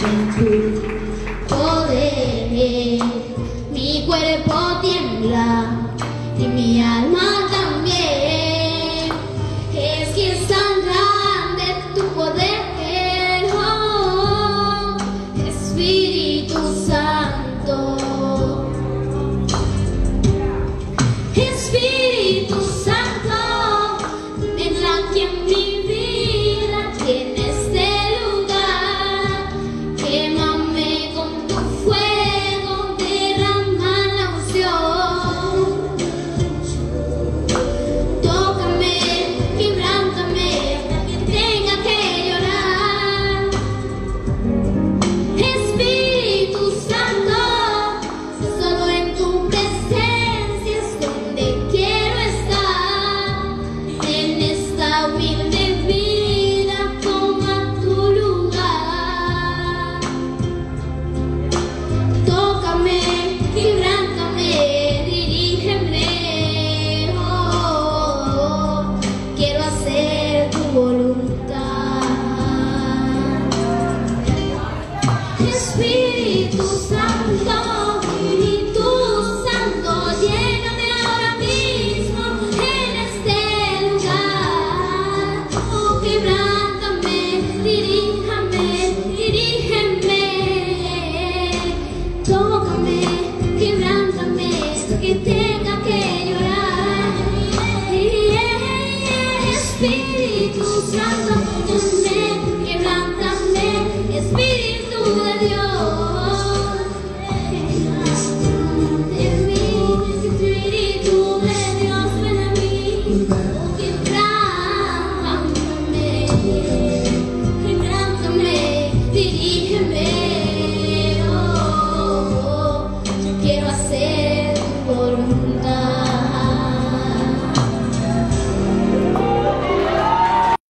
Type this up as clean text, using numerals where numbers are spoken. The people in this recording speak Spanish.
en tu poder. Mi cuerpo tiembla y mi alma también. Es que es tan grande tu poder, oh, Espíritu Santo. Espíritu Santo, ven aquí en mi vida, aquí en este lugar. Quémame con tu fuego, derrama la unción. Tócame, quebrántame, que tenga que llorar. Espíritu Santo, solo en tu presencia es donde quiero estar. En esta humilde vida toma tu lugar. Tócame, quebrántame, dirígeme, oh, quiero hacer tu voluntad. Espíritu Santo, lléname ahora mismo en este lugar. Oh, quebrántame, dirígeme. Tócame, quebrántame, que tenga que llorar. Espíritu Santo.